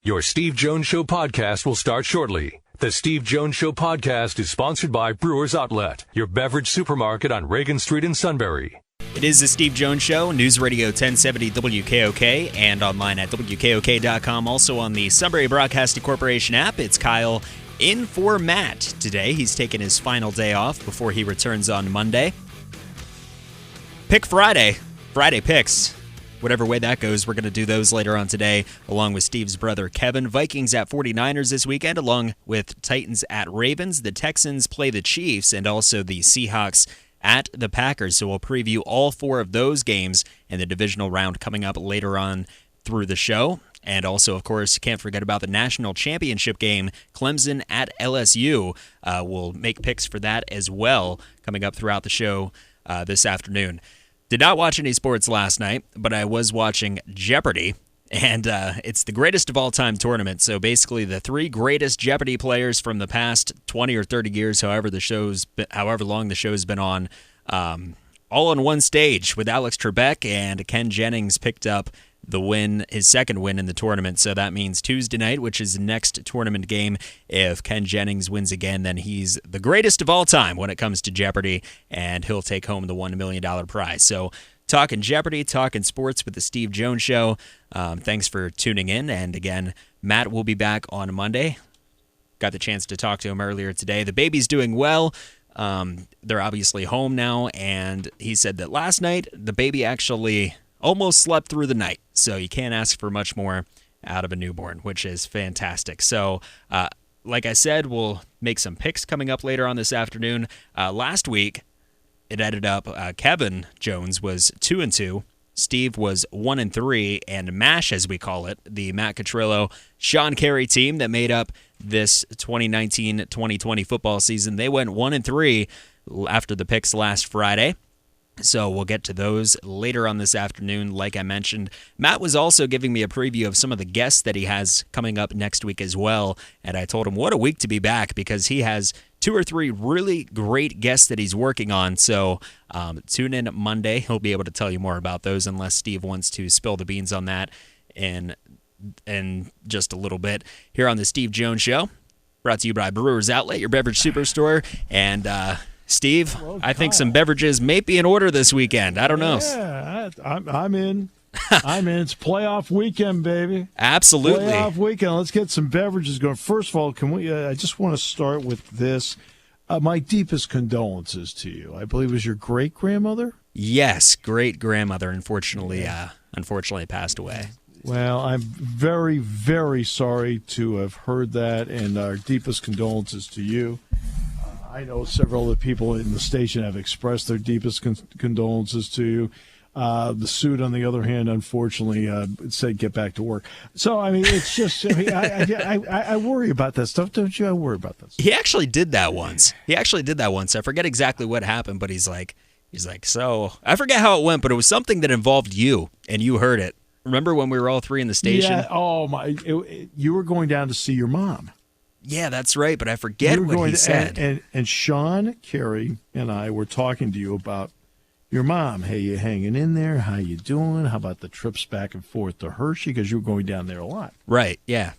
Your Steve Jones Show podcast will start shortly. The Steve Jones Show podcast is sponsored by Brewers Outlet, your beverage supermarket on Reagan Street in Sunbury. It is the Steve Jones Show, News Radio 1070 WKOK, and online at WKOK.com. Also on the Sunbury Broadcasting Corporation app. It's Kyle in for Matt today. He's taking his final day off before he returns on Monday. Pick Friday picks. Whatever way that goes, we're going to do those later on today, along with Steve's brother Kevin. Vikings at 49ers this weekend, along with Titans at Ravens. The Texans play the Chiefs, and also the Seahawks at the Packers. So we'll preview all four of those games in the divisional round coming up later on through the show. And also, of course, can't forget about the national championship game, Clemson at LSU. We'll make picks for that as well coming up throughout the show this afternoon. Did not watch any sports last night, but I was watching Jeopardy! And it's the greatest of all time tournament. So basically the three greatest Jeopardy! Players from the past 20 or 30 years, however long the show's been on, all on one stage with Alex Trebek, and Ken Jennings picked up the win, his second win in the tournament. So that means Tuesday night, which is the next tournament game. If Ken Jennings wins again, then he's the greatest of all time when it comes to Jeopardy! And he'll take home the $1 million prize. So talking Jeopardy!, talking sports with the Steve Jones Show. Thanks for tuning in. And again, Matt will be back on Monday. Got the chance to talk to him earlier today. The baby's doing well. They're obviously home now. And he said that last night, the baby actually almost slept through the night. So you can't ask for much more out of a newborn, which is fantastic. So, like I said, we'll make some picks coming up later on this afternoon. Last week, it ended up Kevin Jones was 2-2, Steve was 1-3, and MASH, as we call it, the Matt Catrillo, Sean Carey team that made up this 2019-2020 football season, they went 1-3 after the picks last Friday. So we'll get to those later on this afternoon. Like I mentioned, Matt was also giving me a preview of some of the guests that he has coming up next week as well. And I told him what a week to be back, because he has 2 or 3 really great guests that he's working on. So tune in Monday. He'll be able to tell you more about those, unless Steve wants to spill the beans on that in just a little bit here on the Steve Jones Show. Brought to you by Brewers Outlet, your beverage superstore. And Steve, well, I think some beverages may be in order this weekend. I don't know. Yeah, I'm in. I'm in. It's playoff weekend, baby. Absolutely. Playoff weekend. Let's get some beverages going. First of all, can we? I just want to start with this. My deepest condolences to you. I believe it was your great-grandmother? Yes, great-grandmother, unfortunately passed away. Well, I'm very, very sorry to have heard that, and our deepest condolences to you. I know several other people in the station have expressed their deepest condolences to you. The suit, on the other hand, unfortunately, said get back to work. So, I mean, it's just, I worry about that stuff, don't you? I worry about that stuff. He actually did that once. I forget exactly what happened, but he's like, so, I forget how it went, but it was something that involved you, and you heard it. Remember when we were all three in the station? Yeah, oh, my, you were going down to see your mom. Yeah, that's right, but I forget what he said. And Sean Carey and I were talking to you about your mom. Hey, you hanging in there? How you doing? How about the trips back and forth to Hershey? Because you were going down there a lot. Right, yeah.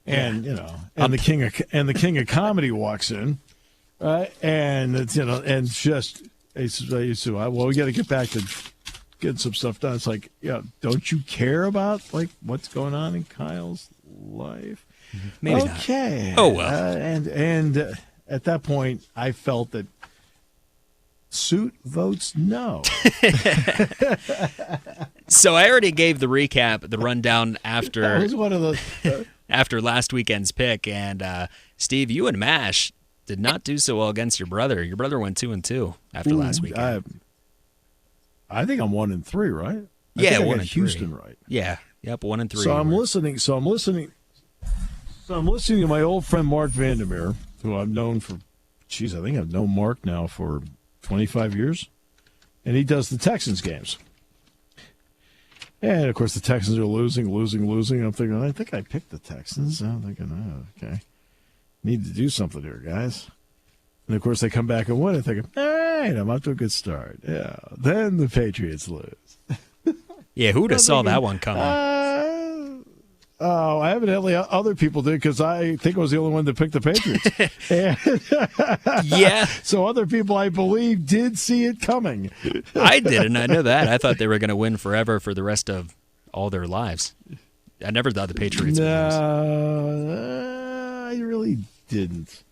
And, and the king of comedy walks in, right? And, and just, he says, well, we got to get back to getting some stuff done. It's like, don't you care about, like, what's going on in Kyle's life? Maybe okay. Not. Oh, well. And at that point, I felt that suit votes no. So I already gave the recap, the rundown after that was one of those, after last weekend's pick. And Steve, you and MASH did not do so well against your brother. Your brother went 2-2 after last weekend. I think I'm 1-3, right? Yeah, I got Houston right. Yeah. Yep, 1-3. So I'm listening to my old friend Mark Vandermeer, who I've known for, I think I've known Mark now for 25 years. And he does the Texans games. And, of course, the Texans are losing. I'm thinking, I think I picked the Texans. I'm thinking, okay. Need to do something here, guys. And, of course, they come back and win. I'm thinking, all right, I'm off to a good start. Yeah. Then the Patriots lose. Yeah, who'd have saw that one coming? Oh, evidently other people did because I think I was the only one that picked the Patriots. Yeah. So other people, I believe, did see it coming. I didn't. I know that. I thought they were going to win forever for the rest of all their lives. I never thought the Patriots would lose. No, I really didn't.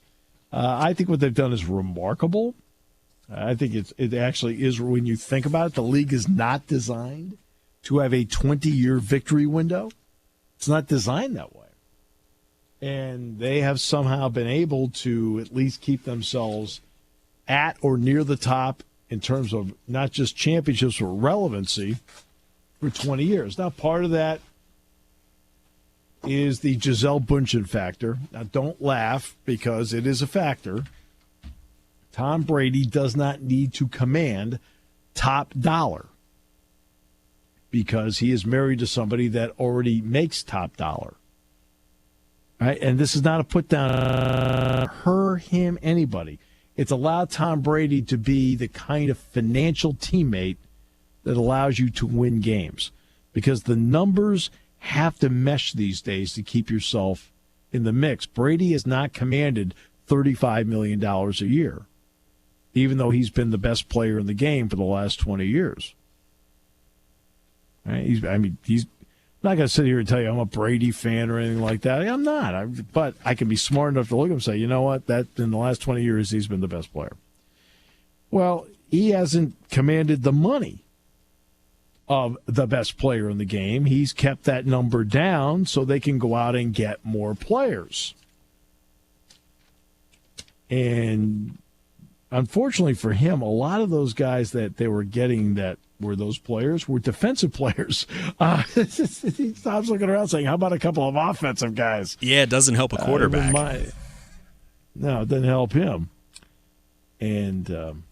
I think what they've done is remarkable. I think it actually is, when you think about it, the league is not designed to have a 20-year victory window. It's not designed that way. And they have somehow been able to at least keep themselves at or near the top in terms of not just championships, but relevancy for 20 years. Now, part of that is the Gisele Bündchen factor. Now, don't laugh, because it is a factor. Tom Brady does not need to command top dollar because he is married to somebody that already makes top dollar. Right? And this is not a put down on her, him, anybody. It's allowed Tom Brady to be the kind of financial teammate that allows you to win games, because the numbers have to mesh these days to keep yourself in the mix. Brady has not commanded $35 million a year, even though he's been the best player in the game for the last 20 years. Right? He's not going to sit here and tell you I'm a Brady fan or anything like that. I'm not. But I can be smart enough to look at him and say, you know what, that in the last 20 years, he's been the best player. Well, he hasn't commanded the money of the best player in the game. He's kept that number down so they can go out and get more players. And unfortunately for him, a lot of those guys that they were getting that were those players were defensive players. He stops looking around saying, how about a couple of offensive guys? Yeah, it doesn't help a quarterback. No, it doesn't help him. And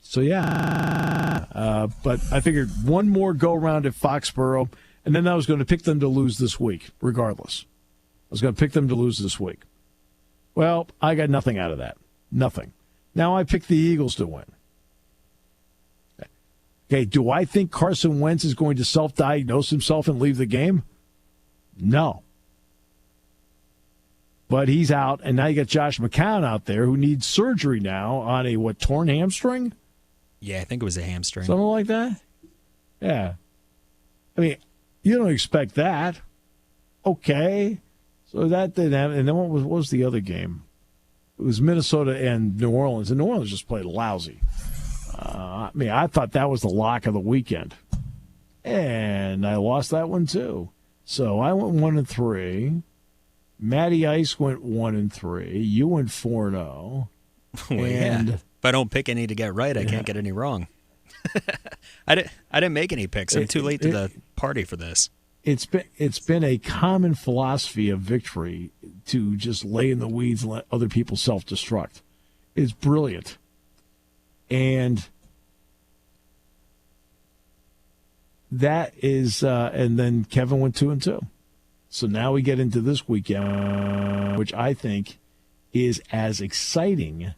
so, yeah. But I figured one more go-around at Foxborough, and then I was going to pick them to lose this week, regardless. I was going to pick them to lose this week. Well, I got nothing out of that. Nothing. Now I picked the Eagles to win. Okay, do I think Carson Wentz is going to self-diagnose himself and leave the game? No. But he's out, and now you got Josh McCown out there who needs surgery now on a, torn hamstring? Yeah, I think it was a hamstring. Something like that? Yeah. I mean, you don't expect that. Okay. So that didn't happen. And then what was the other game? It was Minnesota and New Orleans, and New Orleans just played lousy. I thought that was the lock of the weekend. And I lost that one, too. So I went 1-3. Matty Ice went 1-3. You went 4-0. Well, yeah. If I don't pick any to get right, I can't get any wrong. I didn't make any picks. I'm too late to the party for this. It's been a common philosophy of victory to just lay in the weeds and let other people self-destruct. It's brilliant. And that is, and then Kevin went 2-2. So now we get into this weekend, which I think is as exciting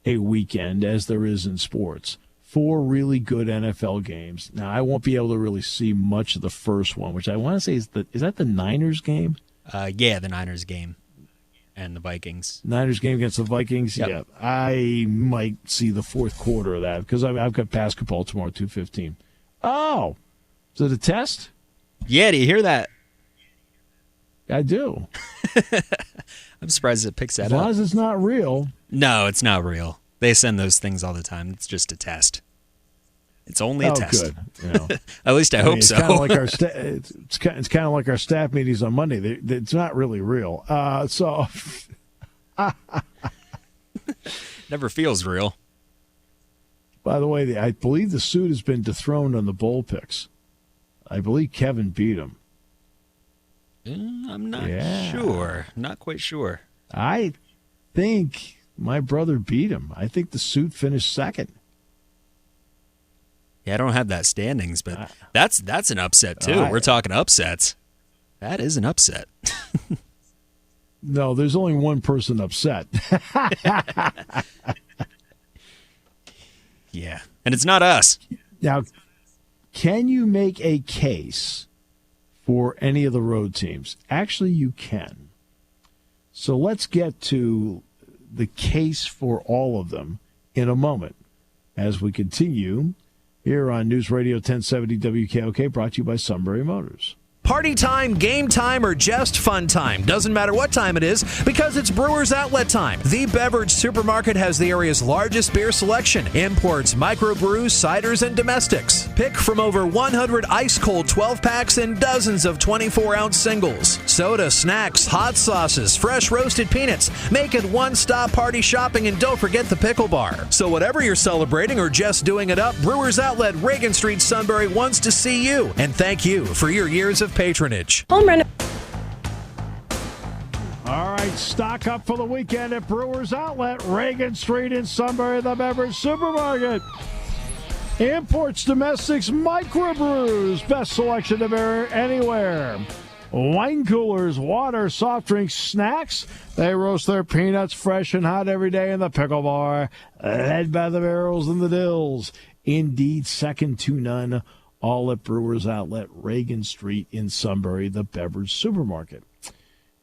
a weekend as there is in sports. 4 really good NFL games. Now, I won't be able to really see much of the first one, which I want to say is that the Niners game? Yeah, the Niners game and the Vikings. Niners game against the Vikings? Yep. Yeah. I might see the fourth quarter of that because I've got basketball tomorrow, 2:15. Oh, is it a test? Yeah, do you hear that? I do. I'm surprised it picks that up. As long as it's not real. No, it's not real. They send those things all the time. It's just a test. It's only a test. Good. You know. At least I hope it's so. Kind of like it's kind of like our staff meetings on Monday. It's not really real. Never feels real. By the way, I believe the suit has been dethroned on the bowl picks. I believe Kevin beat him. I'm not sure. Not quite sure. I think my brother beat him. I think the suit finished second. Yeah, I don't have that standings, but that's an upset too. We're talking upsets. That is an upset. No, there's only one person upset. Yeah, and it's not us. Now, can you make a case for any of the road teams. Actually, you can. So let's get to the case for all of them in a moment as we continue here on News Radio 1070 WKOK, brought to you by Sunbury Motors. Party time, game time, or just fun time. Doesn't matter what time it is because it's Brewers Outlet time. The beverage supermarket has the area's largest beer selection. Imports, microbrews, ciders, and domestics. Pick from over 100 ice-cold 12-packs and dozens of 24-ounce singles. Soda, snacks, hot sauces, fresh roasted peanuts. Make it one-stop party shopping, and don't forget the pickle bar. So whatever you're celebrating or just doing it up, Brewers Outlet, Reagan Street, Sunbury wants to see you. And thank you for your years of patronage. Home run. All right, stock up for the weekend at Brewers Outlet, Reagan Street in Sunbury, the beverage supermarket. Imports, domestics, microbrews, best selection of beer anywhere. Wine coolers, water, soft drinks, snacks. They roast their peanuts fresh and hot every day in the pickle bar, led by the barrels and the dills. Indeed, second to none. All at Brewers Outlet, Reagan Street in Sunbury, the beverage supermarket.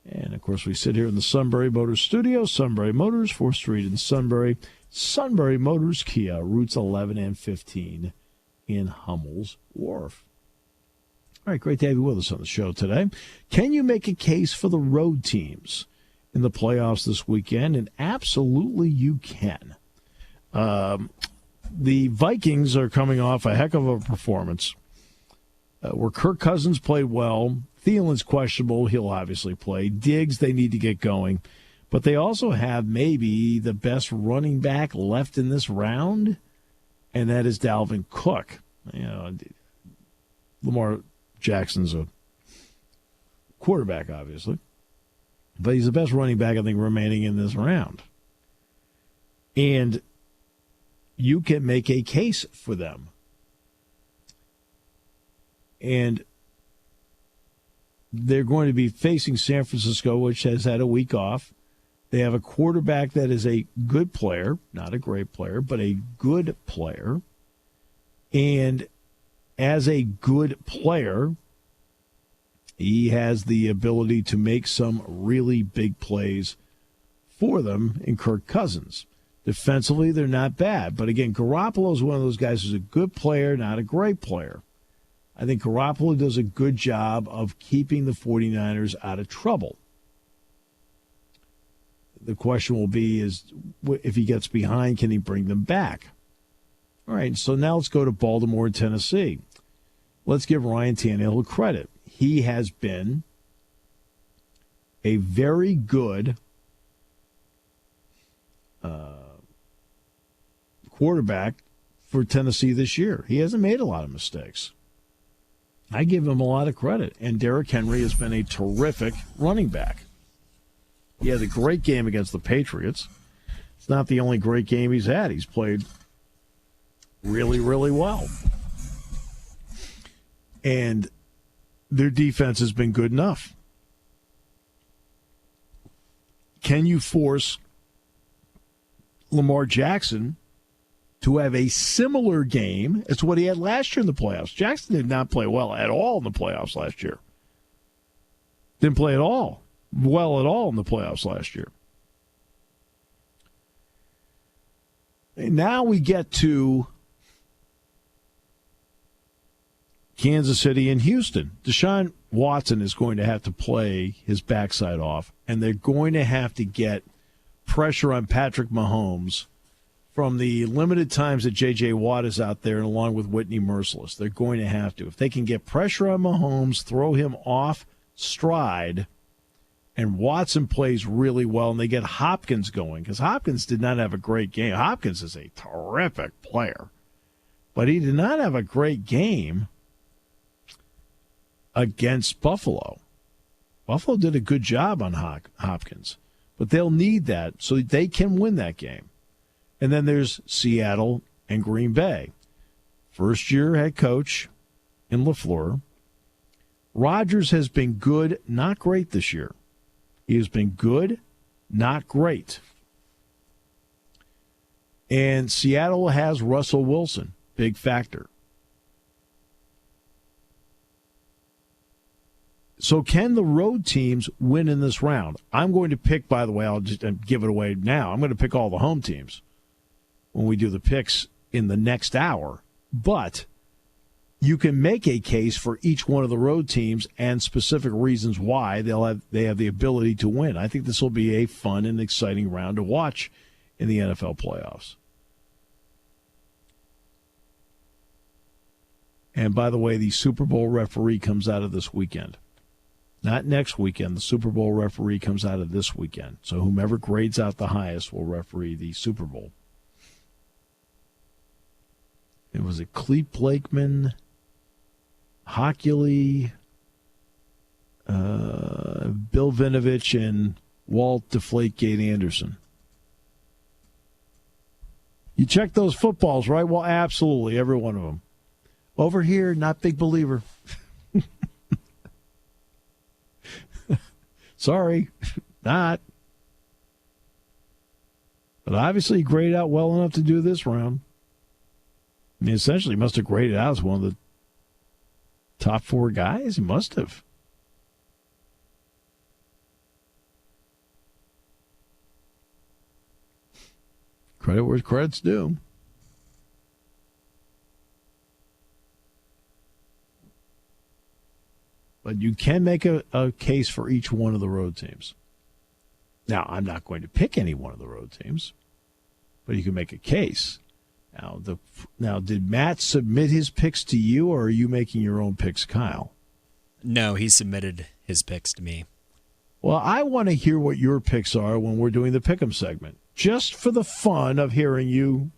And, of course, we sit here in the Sunbury Motors studio. Sunbury Motors, 4th Street in Sunbury. Sunbury Motors Kia, routes 11 and 15 in Hummel's Wharf. All right, great to have you with us on the show today. Can you make a case for the road teams in the playoffs this weekend? And absolutely you can. The Vikings are coming off a heck of a performance where Kirk Cousins played well. Thielen's questionable. He'll obviously play. Diggs, they need to get going. But they also have maybe the best running back left in this round, and that is Dalvin Cook. You know, Lamar Jackson's a quarterback, obviously. But he's the best running back, I think, remaining in this round. And you can make a case for them. And they're going to be facing San Francisco, which has had a week off. They have a quarterback that is a good player, not a great player, but a good player. And as a good player, he has the ability to make some really big plays for them in Kirk Cousins. Defensively, they're not bad. But again, Garoppolo is one of those guys who's a good player, not a great player. I think Garoppolo does a good job of keeping the 49ers out of trouble. The question will be is if he gets behind, can he bring them back? All right, so now let's go to Baltimore and Tennessee. Let's give Ryan Tannehill credit. He has been a very good quarterback for Tennessee this year. He hasn't made a lot of mistakes. I give him a lot of credit. And Derrick Henry has been a terrific running back. He had a great game against the Patriots. It's not the only great game he's had. He's played really, really well. And their defense has been good enough. Can you force Lamar Jackson to have a similar game as what he had last year in the playoffs? Jackson did not play well at all in the playoffs last year. Didn't play well at all in the playoffs last year. And now we get to Kansas City and Houston. Deshaun Watson is going to have to play his backside off, and they're going to have to get pressure on Patrick Mahomes from the limited times that J.J. Watt is out there and along with Whitney Merciless. They're going to have to. If they can get pressure on Mahomes, throw him off stride, and Watson plays really well, and they get Hopkins going, because Hopkins did not have a great game. Hopkins is a terrific player, but he did not have a great game against Buffalo. Buffalo did a good job on Hopkins, but they'll need that so they can win that game. And then there's Seattle and Green Bay. First-year head coach in LaFleur. Rodgers has been good, not great this year. He has been good, not great. And Seattle has Russell Wilson, big factor. So can the road teams win in this round? I'm going to pick, by the way, I'll just give it away now. I'm going to pick all the home teams when we do the picks in the next hour. But you can make a case for each one of the road teams and specific reasons why they have the ability to win. I think this will be a fun and exciting round to watch in the NFL playoffs. And by the way, the Super Bowl referee comes out of this weekend. Not next weekend. The Super Bowl referee comes out of this weekend. So whomever grades out the highest will referee the Super Bowl. It was a Clete Blakeman, Hockley, Bill Vinovich, and Walt Deflategate Anderson. You check those footballs, right? Well, absolutely, every one of them. Over here, not big believer. Sorry, not. But obviously, he graded out well enough to do this round. I mean, essentially, he must have graded out as one of the top 4 guys. He must have. Credit where credit's due. But you can make a case for each one of the road teams. Now, I'm not going to pick any one of the road teams, but you can make a case. Now, did Matt submit his picks to you, or are you making your own picks, Kyle? No, he submitted his picks to me. Well, I want to hear what your picks are when we're doing the Pick'em segment, just for the fun of hearing you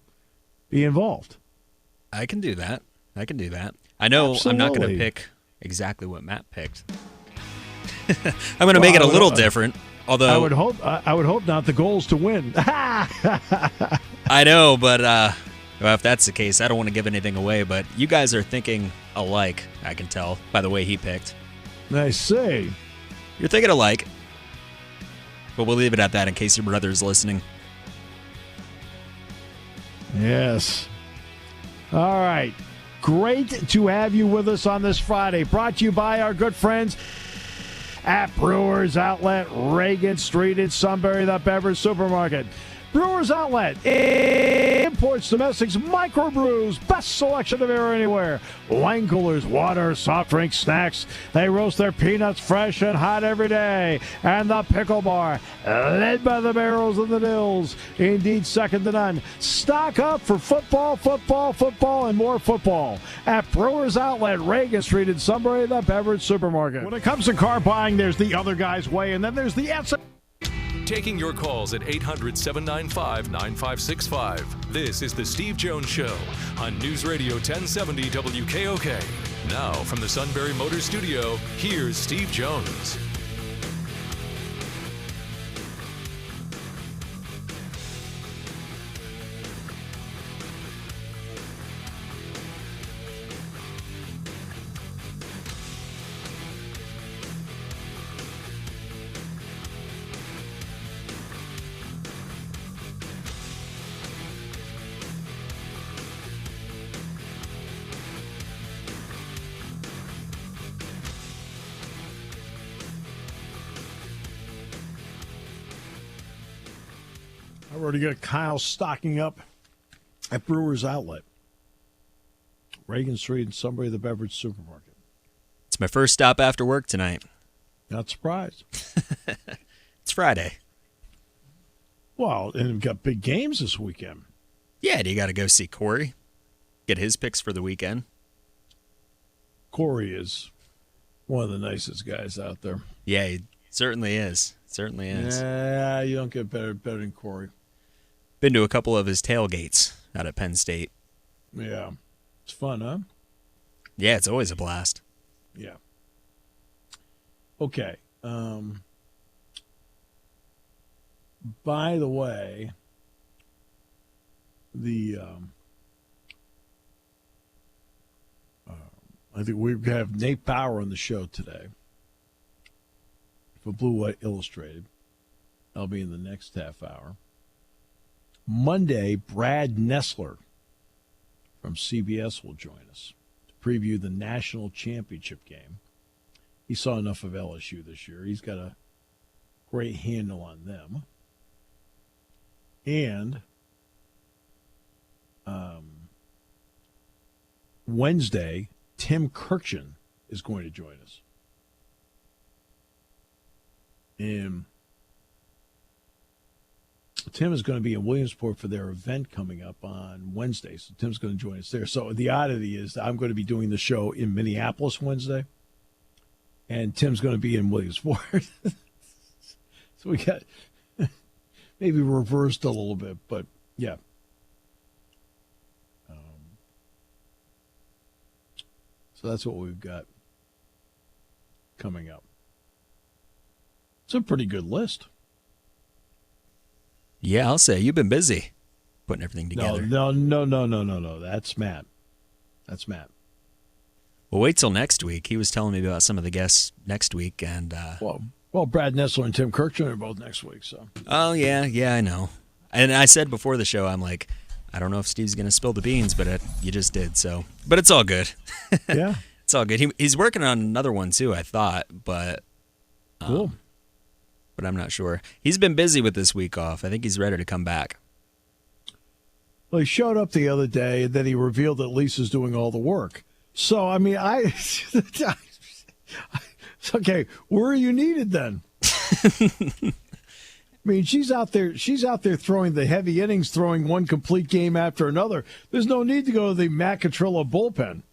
be involved. I can do that. I know Absolutely. I'm not going to pick exactly what Matt picked. I'm going to make it a little different. Although I would hope not. The goal is to win. I know, but well, if that's the case, I don't want to give anything away. But you guys are thinking alike. I can tell by the way he picked. I see. You're thinking alike. But we'll leave it at that in case your brother's listening. Yes. All right. Great to have you with us on this Friday. Brought to you by our good friends at Brewers Outlet, Reagan Street in Sunbury, the beverage supermarket. Brewers Outlet imports, domestics, microbrews, best selection of beer anywhere. Wine coolers, water, soft drinks, snacks. They roast their peanuts fresh and hot every day. And the pickle bar, led by the barrels and the dills. Indeed, second to none. Stock up for football, and more football at Brewers Outlet, Reagan Street in Sunbury, the beverage supermarket. When it comes to car buying, there's the other guy's way, and then there's the Taking your calls at 800-795-9565. This is the Steve Jones Show on News Radio 1070 WKOK. Now from the Sunbury Motors Studio, here's Steve Jones. I've already got Kyle stocking up at Brewers Outlet, Reagan Street in Sunbury, the beverage supermarket. It's my first stop after work tonight. Not surprised. It's Friday. Well, and we've got big games this weekend. Yeah, do you got to go see Corey? Get his picks for the weekend? Corey is one of the nicest guys out there. Yeah, he certainly is. Certainly is. Yeah, you don't get better than Corey. Been to a couple of his tailgates out at Penn State. Yeah. It's fun, huh? Yeah, it's always a blast. Yeah. Okay. By the way, I think we have Nate Bauer on the show today for Blue White Illustrated. I'll be in the next half hour. Monday, Brad Nessler from CBS will join us to preview the national championship game he saw enough of LSU this year. He's got a great handle on them. And Wednesday, Tim Kirchin is going to join us. And Tim is going to be in Williamsport for their event coming up on Wednesday. So Tim's going to join us there. So the oddity is I'm going to be doing the show in Minneapolis Wednesday, and Tim's going to be in Williamsport. So we got maybe reversed a little bit, but yeah. So that's what we've got coming up. It's a pretty good list. Yeah, I'll say you've been busy putting everything together. No. That's Matt. Well, wait till next week. He was telling me about some of the guests next week, and well, Brad Nessler and Tim Kirkland are both next week. So. Oh yeah, I know. And I said before the show, I'm like, I don't know if Steve's going to spill the beans, but you just did. So, but it's all good. Yeah, it's all good. He's working on another one too, I thought, but cool. But I'm not sure. He's been busy with this week off. I think he's ready to come back. Well, he showed up the other day, and then he revealed that Lisa's doing all the work. So, I mean, okay, where are you needed then? I mean, she's out there throwing the heavy innings, throwing one complete game after another. There's no need to go to the Matt Catrillo bullpen.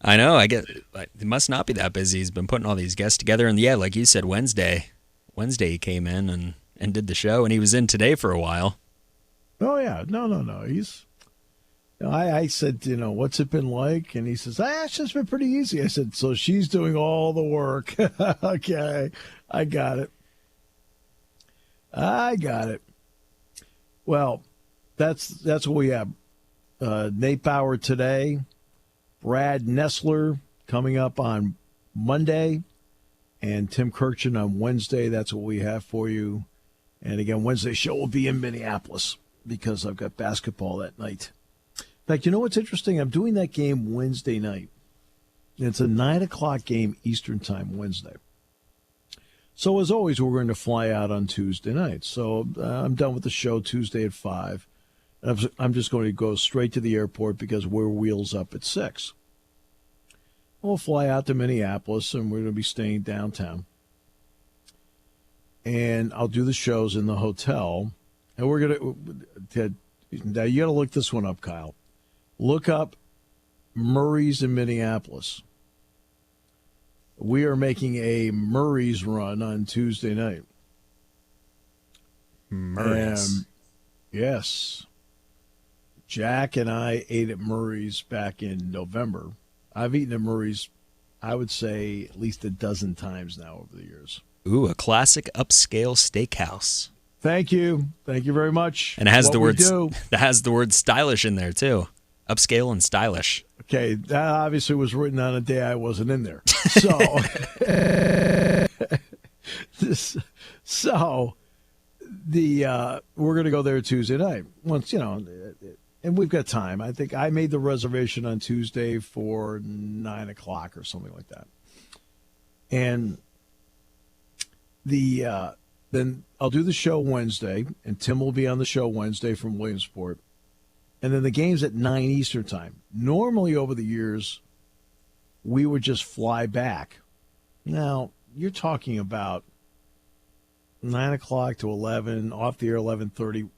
I know. I get it must not be that busy. He's been putting all these guests together, and yeah, like you said, Wednesday he came in and did the show, and he was in today for a while. Oh yeah, no. He's. I said, what's it been like? And he says, it's just been pretty easy. I said, so she's doing all the work. Okay, I got it. Well, that's what we have. Nate Bauer today. Brad Nessler coming up on Monday, and Tim Kirchin on Wednesday. That's what we have for you. And again, Wednesday's show will be in Minneapolis because I've got basketball that night. In fact, you know what's interesting? I'm doing that game Wednesday night. It's a 9 o'clock game Eastern time Wednesday. So as always, we're going to fly out on Tuesday night. So I'm done with the show Tuesday at 5. I'm just going to go straight to the airport because we're wheels up at 6. We'll fly out to Minneapolis, and we're going to be staying downtown. And I'll do the shows in the hotel. And we're going to now you got to look this one up, Kyle. Look up Murray's in Minneapolis. We are making a Murray's run on Tuesday night. Murray's. Yes. Jack and I ate at Murray's back in November. I've eaten at Murray's, I would say, at least a dozen times now over the years. Ooh, a classic upscale steakhouse. Thank you. Thank you very much. And it has the word stylish in there, too. Upscale and stylish. Okay, that obviously was written on a day I wasn't in there. So, we're going to go there Tuesday night. Once, and we've got time. I think I made the reservation on Tuesday for 9 o'clock or something like that. And then I'll do the show Wednesday, and Tim will be on the show Wednesday from Williamsport. And then the game's at 9 Eastern time. Normally over the years, we would just fly back. Now, you're talking about 9 o'clock to 11, off the air 11:30,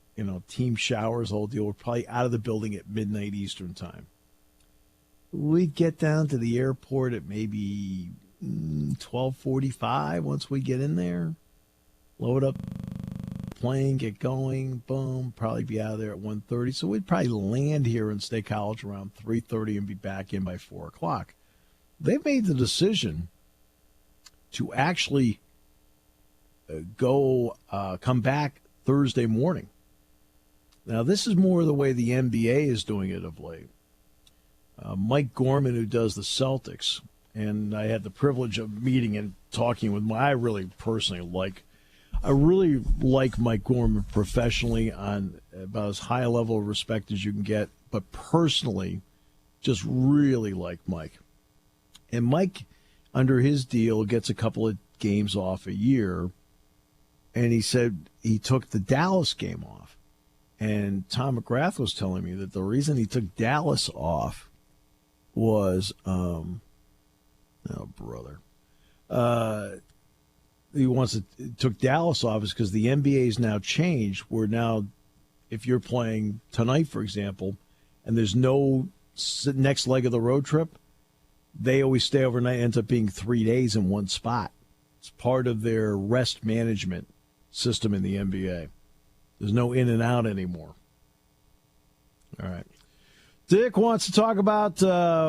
team showers, whole deal. We're probably out of the building at midnight Eastern time. We'd get down to the airport at maybe 12:45 once we get in there. Load up plane, get going, boom, probably be out of there at 1:30. So we'd probably land here in State College around 3:30 and be back in by 4 o'clock. They've made the decision to actually come back Thursday morning. Now, this is more the way the NBA is doing it of late. Mike Gorman, who does the Celtics, and I had the privilege of meeting and talking with him. I really like Mike Gorman professionally on about as high a level of respect as you can get, but personally, just really like Mike. And Mike under his deal, gets a couple of games off a year. And he said he took the Dallas game off. And Tom McGrath was telling me that the reason he took Dallas off was, took Dallas off is because the NBA's now changed. Where now, if you're playing tonight, for example, and there's no next leg of the road trip, they always stay overnight. Ends up being 3 days in one spot. It's part of their rest management system in the NBA. There's no in and out anymore. All right. Dick wants to talk about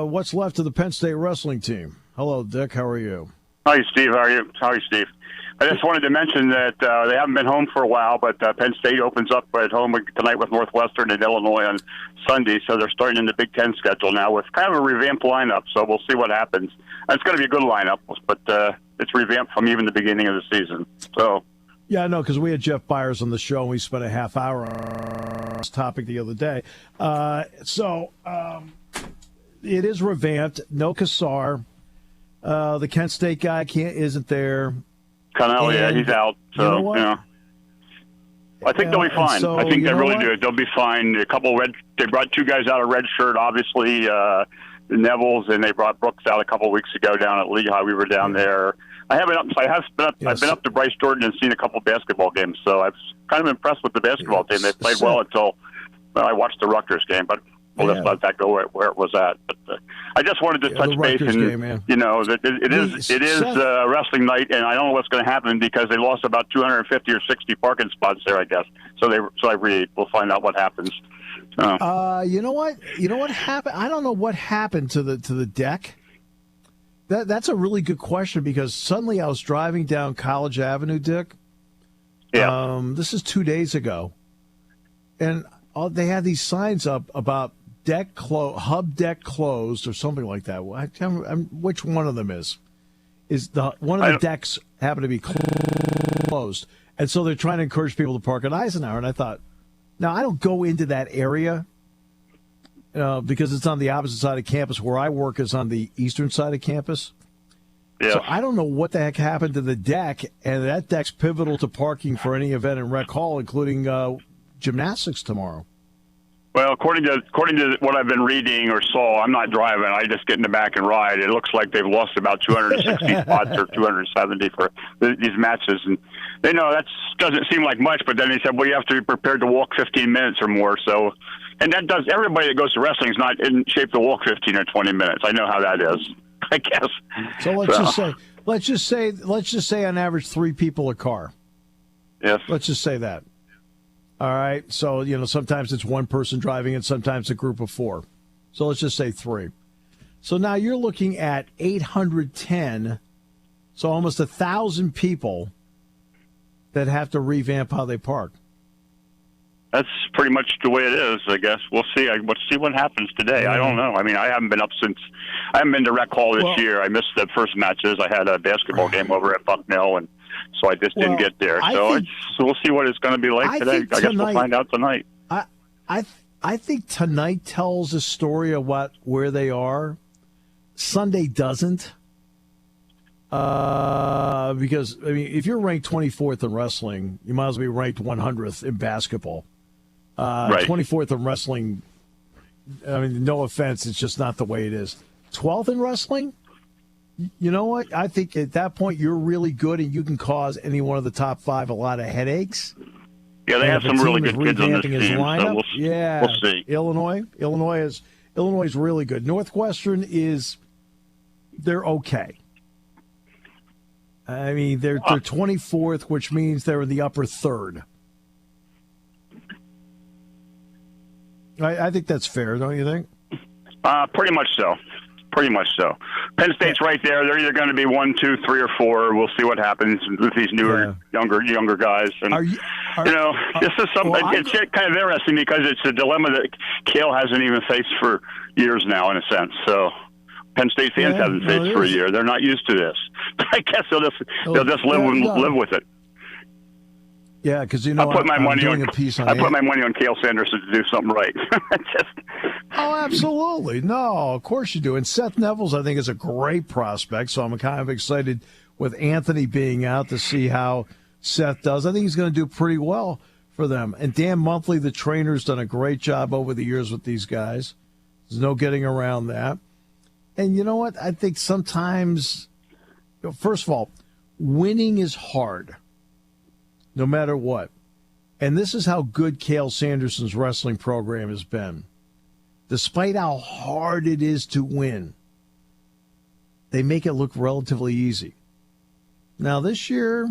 what's left of the Penn State wrestling team. Hello, Dick. How are you? Hi, Steve. How are you, Steve? I just wanted to mention that they haven't been home for a while, but Penn State opens up at home tonight with Northwestern and Illinois on Sunday, so they're starting in the Big Ten schedule now with kind of a revamped lineup, so we'll see what happens. It's going to be a good lineup, but it's revamped from even the beginning of the season. So. Yeah, I know, because we had Jeff Byers on the show, and we spent a half hour on this topic the other day. It is revamped. No Kassar. The Kent State guy isn't there. Connell, yeah, he's out. So, you know what? I think they'll be fine. So, I think they really what? do. They'll be fine. They brought two guys out of red shirt, obviously, Neville's, and they brought Brooks out a couple of weeks ago down at Lehigh. We were down there. I've been up to Bryce Jordan and seen a couple of basketball games, so I was kind of impressed with the basketball team. They played well until I watched the Rutgers game, but we'll just let that go where it was at. But I just wanted to touch base, and that it is wrestling night, and I don't know what's going to happen because they lost about 250 or 60 parking spots there, I guess. So I read. We'll find out what happens. You know what? You know what happened? I don't know what happened to the deck. That's a really good question because suddenly I was driving down College Avenue, Dick. Yeah. This is 2 days ago, and they had these signs up about hub deck closed or something like that. Which one of them is one of the decks happen to be closed, and so they're trying to encourage people to park at Eisenhower. And I thought, now I don't go into that area. Because it's on the opposite side of campus. Where I work is on the eastern side of campus. Yeah. So I don't know what the heck happened to the deck, and that deck's pivotal to parking for any event in Rec Hall, including gymnastics tomorrow. Well, according to what I've been reading or saw, I'm not driving. I just get in the back and ride. It looks like they've lost about 260 spots or 270 for these matches, and they know that doesn't seem like much. But then they said, well, you have to be prepared to walk 15 minutes or more. So. And that does everybody that goes to wrestling is not in shape to walk 15 or 20 minutes. I know how that is, I guess. So let's just say on average 3 people a car. Yes. Let's just say that. All right. So, sometimes it's one person driving and sometimes a group of 4. So let's just say 3. So now you're looking at 810. So almost 1,000 people that have to revamp how they park. That's pretty much the way it is, I guess. We'll see. We'll see what happens today. I don't know. I mean, I haven't been to Rec Hall this year. I missed the first matches. I had a basketball game over at Bucknell, and so I just didn't get there. So we'll see what it's going to be like today. I guess we'll find out tonight. I think tonight tells a story of where they are. Sunday doesn't. Because, I mean, if you're ranked 24th in wrestling, you might as well be ranked 100th in basketball. Right. 24th in wrestling, I mean, no offense, it's just not the way it is. 12th in wrestling? You know what? I think at that point you're really good and you can cause any one of the top 5 a lot of headaches. Yeah, they have some really good kids on this team. Lineup, so we'll see. Illinois is really good. Northwestern they're okay. I mean, they're 24th, which means they're in the upper third. I think that's fair, don't you think? Pretty much so. Penn State's right there. They're either going to be 1, 2, 3, or 4. We'll see what happens with these newer, younger guys. And this is something. It's kind of interesting because it's a dilemma that Cale hasn't even faced for years now, in a sense. So. Penn State fans haven't faced for a year. They're not used to this. I guess they'll just live with it. Yeah, because I put my money doing on a piece on. I put my money on Cale Sanderson to do something right. Oh, absolutely. No, of course you do. And Seth Nevels, I think, is a great prospect. So I'm kind of excited with Anthony being out to see how Seth does. I think he's going to do pretty well for them. And Dan Monthly, the trainer's done a great job over the years with these guys. There's no getting around that. And you know what? I think sometimes, first of all, winning is hard, no matter what. And this is how good Cale Sanderson's wrestling program has been. Despite how hard it is to win, they make it look relatively easy. Now, this year,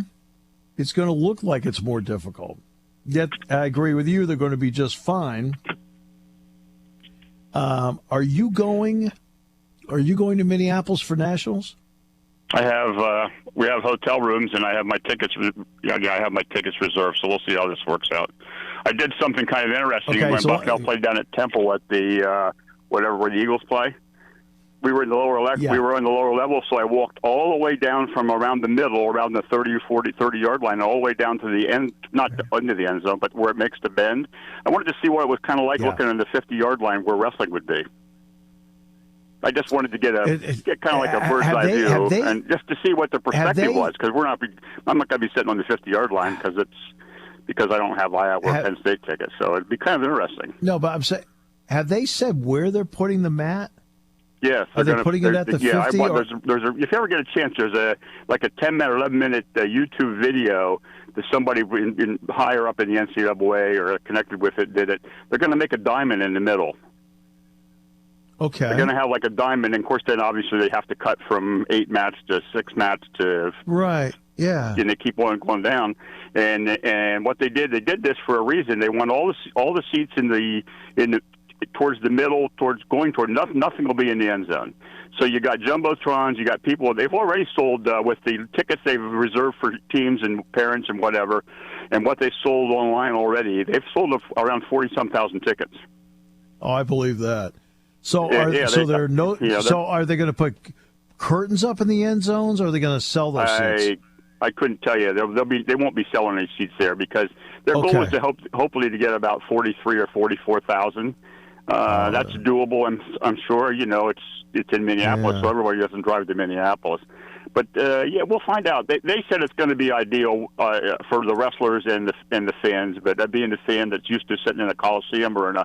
it's going to look like it's more difficult. Yet, I agree with you, they're going to be just fine. Are you going to Minneapolis for Nationals? I have. We have hotel rooms, and I have my tickets. Yeah, I have my tickets reserved. So we'll see how this works out. I did something kind of interesting when Bucknell played down at Temple at the where the Eagles play. We were in the lower We were on the lower level, so I walked all the way down from around the middle, around the 30 yard line, all the way down to the end, not under the end zone, but where it makes the bend. I wanted to see what it was kind of like looking at the 50-yard line where wrestling would be. I just wanted to get kind of like a bird's eye view, and just to see what the perspective was, because I'm not going to be sitting on the 50-yard line because I don't have Iowa or Penn State tickets, so it'd be kind of interesting. No, but I'm saying, have they said where they're putting the mat? Yes, are they putting it at the 50? Yeah, if you ever get a chance, there's a 10-minute, 11-minute YouTube video that somebody higher up in the NCAA or connected with it did it. They're going to make a diamond in the middle. Okay. They're going to have like a diamond, and of course, then obviously they have to cut from 8 mats to 6 mats to right. Yeah. And they keep on going down. And what they did this for a reason. They want all the seats in the towards the middle, going toward nothing will be in the end zone. So you got jumbotrons, you got people. They've already sold with the tickets they've reserved for teams and parents and whatever, and what they sold online already. They've sold around 40,000 tickets. Oh, I believe that. So are they going to put curtains up in the end zones, or are they going to sell those seats? I couldn't tell you. They won't be selling any seats there because their goal is to hopefully to get about 43 or 44,000. That's doable, I'm sure. You know, it's in Minneapolis, so everybody doesn't drive to Minneapolis. But we'll find out. They said it's going to be ideal for the wrestlers and the fans. But being a fan that's used to sitting in a coliseum or in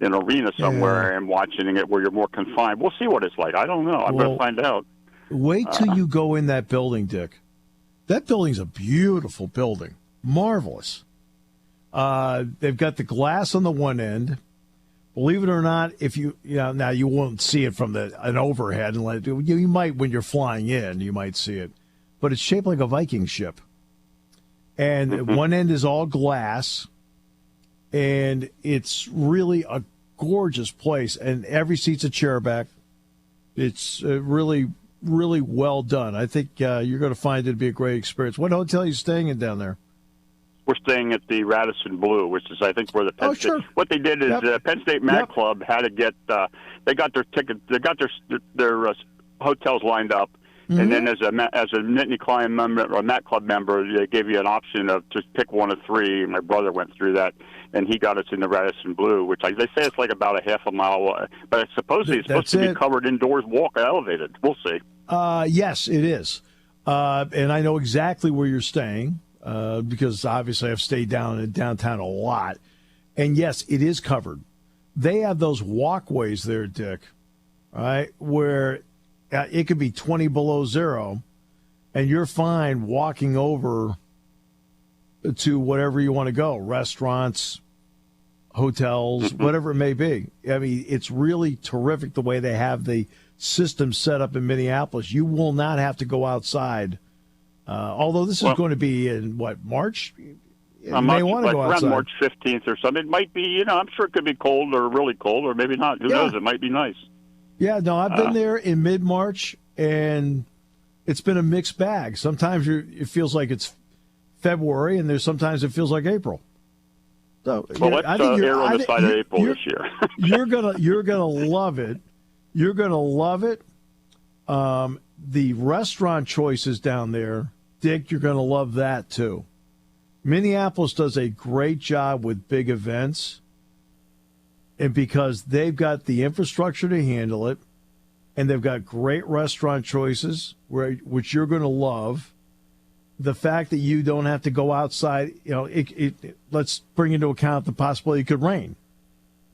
an arena somewhere and watching it where you're more confined, we'll see what it's like. I don't know. I'm going to find out. Wait till you go in that building, Dick. That building's a beautiful building, marvelous. They've got the glass on the one end. Believe it or not, now you won't see it from an overhead, and you might when you're flying in, you might see it, but it's shaped like a Viking ship, and one end is all glass, and it's really a gorgeous place, and every seat's a chair back. It's really, really well done. I think you're going to find it to be a great experience. What hotel are you staying in down there? We're staying at the Radisson Blu, which is, I think, where the Penn State. Sure. What they did is Penn State Mat Club had to get. They got their tickets. They got their hotels lined up, and then as a Nittany Klein member or Mat Club member, they gave you an option of just pick one of three. My brother went through that, and he got us in the Radisson Blu, which they say it's like about a half a mile, but it's supposed to be covered indoors, elevated. We'll see. Yes, it is, and I know exactly where you're staying. Because obviously I've stayed down in downtown a lot. And, yes, it is covered. They have those walkways there, Dick, right, where it could be 20 below zero, and you're fine walking over to whatever you want to go, restaurants, hotels, whatever it may be. I mean, it's really terrific the way they have the system set up in Minneapolis. You will not have to go outside. Although this is going to be in, March? You may want to go outside. Around March 15th or something. It might be, I'm sure it could be cold or really cold or maybe not. Who knows? It might be nice. Yeah, no, I've been there in mid-March, and it's been a mixed bag. Sometimes it feels like it's February, and sometimes it feels like April. So, let's err on the side of April this year. you're gonna love it. You're gonna love it. The restaurant choices down there, Dick, you're going to love that too. Minneapolis does a great job with big events, and because they've got the infrastructure to handle it, and they've got great restaurant choices, which you're going to love. The fact that you don't have to go outside, let's bring into account the possibility it could rain.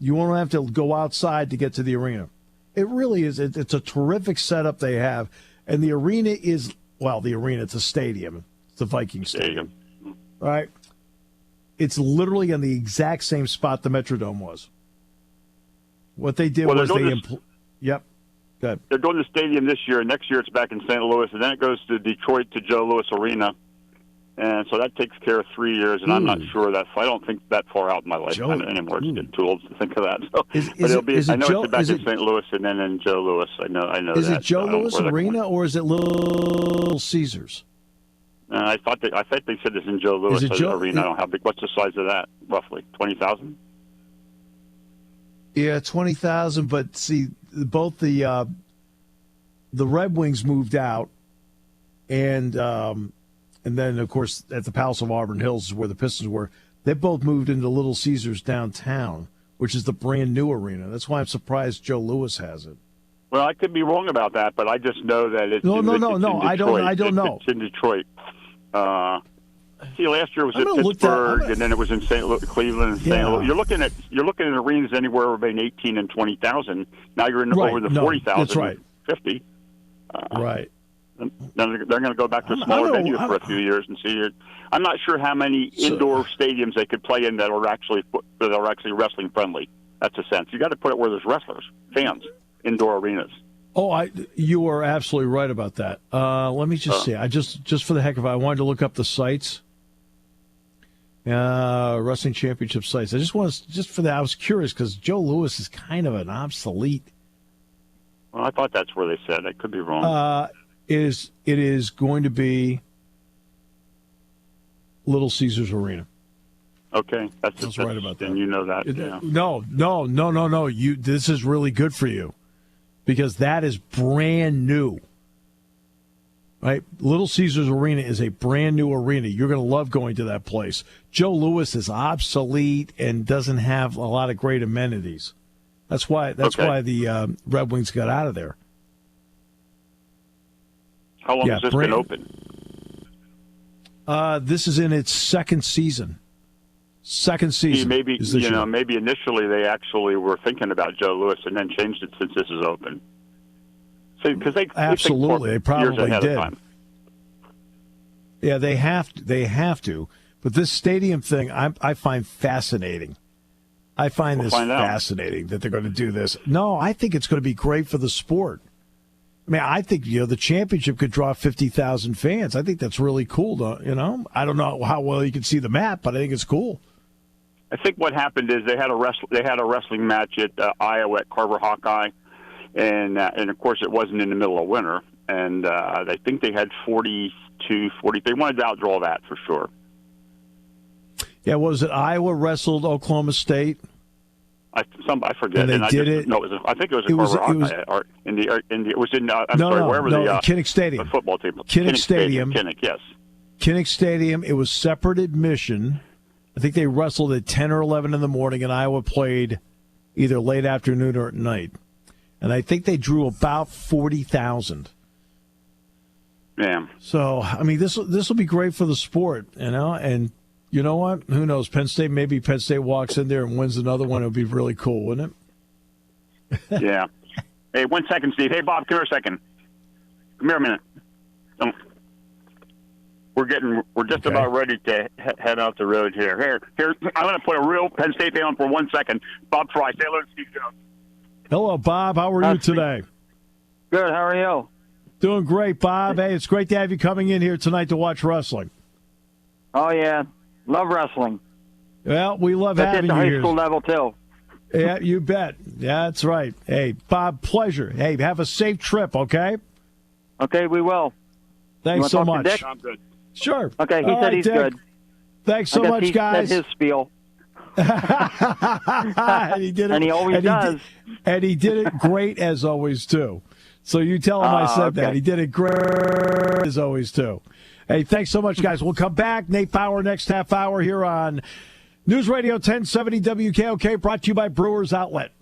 You won't have to go outside to get to the arena. It really is. It's a terrific setup they have. And the arena is, it's a stadium. It's the Viking Stadium. Right? It's literally on the exact same spot the Metrodome was. What they did was Yep. Good. They're doing the stadium this year, and next year it's back in St. Louis, and then it goes to Detroit to Joe Louis Arena. And so that takes care of 3 years, and I'm not sure I don't think that far out in my life anymore. It's getting too old to think of that. So, I know it's back in St. Louis and then in Joe Louis. I know that. Is it Joe Louis Arena or is it Little Caesars? I think they said it's in Joe Louis Arena. I don't know how big. What's the size of that? Roughly 20,000. Yeah, 20,000. But see, both the Red Wings moved out, and then of course at the Palace of Auburn Hills is where the Pistons were. They both moved into Little Caesars downtown, which is the brand new arena. That's why I'm surprised Joe Louis has it. Well, I could be wrong about that, but I just know that it's no. I don't know. It's in Detroit. See, last year was in Pittsburgh, and then it was in St. Louis, Cleveland, and St. Louis. You're looking at arenas anywhere between 18 and 20,000. Now you're over the 40,000, that's right. 50. Right. Then they're going to go back to a smaller venue for a few years and see it. I'm not sure how many indoor stadiums they could play in that are actually wrestling friendly. That's a sense. You got to put it where there's wrestlers, fans, indoor arenas. Oh, you are absolutely right about that. Let me just see. I just for the heck of it, I wanted to look up the sites. Wrestling championship sites. I just for that, I was curious because Joe Louis is kind of an obsolete. Well, I thought that's where they said. I could be wrong. It is going to be Little Caesars Arena. Okay, that's right about that. And you know that. Yeah. No. This is really good for you because that is brand new. Right? Little Caesars Arena is a brand new arena. You're going to love going to that place. Joe Louis is obsolete and doesn't have a lot of great amenities. That's why the Red Wings got out of there. How long has this been open? This is in its second season. Maybe initially they actually were thinking about Joe Louis and then changed it since this is open. See, because they probably did. Yeah, they have to. But this stadium thing, I find fascinating. I find this fascinating that they're going to do this. No, I think it's going to be great for the sport. I mean, I think the championship could draw 50,000 fans. I think that's really cool. I don't know how well you can see the map, but I think it's cool. I think what happened is they had a wrestling match at Iowa at Carver Hawkeye, and of course it wasn't in the middle of winter, and I think they had 40. They wanted to outdraw that for sure. Yeah, was it Iowa wrestled Oklahoma State? I forget. And they did it. No, I think it was Carver Hawkeye. It was in Kinnick Stadium. The football team. Kinnick Stadium. Kinnick, yes. Kinnick Stadium. It was separate admission. I think they wrestled at 10 or 11 in the morning, and Iowa played either late afternoon or at night. And I think they drew about 40,000. Yeah. So, I mean, this will be great for the sport, and you know what? Who knows? Penn State walks in there and wins another one. It would be really cool, wouldn't it? Yeah. Hey, 1 second, Steve. Hey, Bob, come here a second. Come here a minute. We're just about ready to head out the road here. Here. I'm going to put a real Penn State fan on for 1 second. Bob Fry, say hello to Steve Jones. Hello, Bob. How are you today? Good. How are you? Doing great, Bob. Hey, it's great to have you coming in here tonight to watch wrestling. Oh, yeah. Love wrestling. Well, we love having you here. At the high school level, too. Yeah, you bet. Yeah, that's right. Hey, Bob, pleasure. Hey, have a safe trip, okay? Okay, we will. Thanks so much. Dick? I'm good. Sure. Okay, he said he's Dick. good. Thanks so much, guys. He said his spiel. And he did it. And he always does. And he did it great as always, too. So you tell him I said that. He did it great as always, too. Hey, thanks so much, guys. We'll come back. Nate Fowler next half hour here on News Radio 1070 WKOK, brought to you by Brewers Outlet.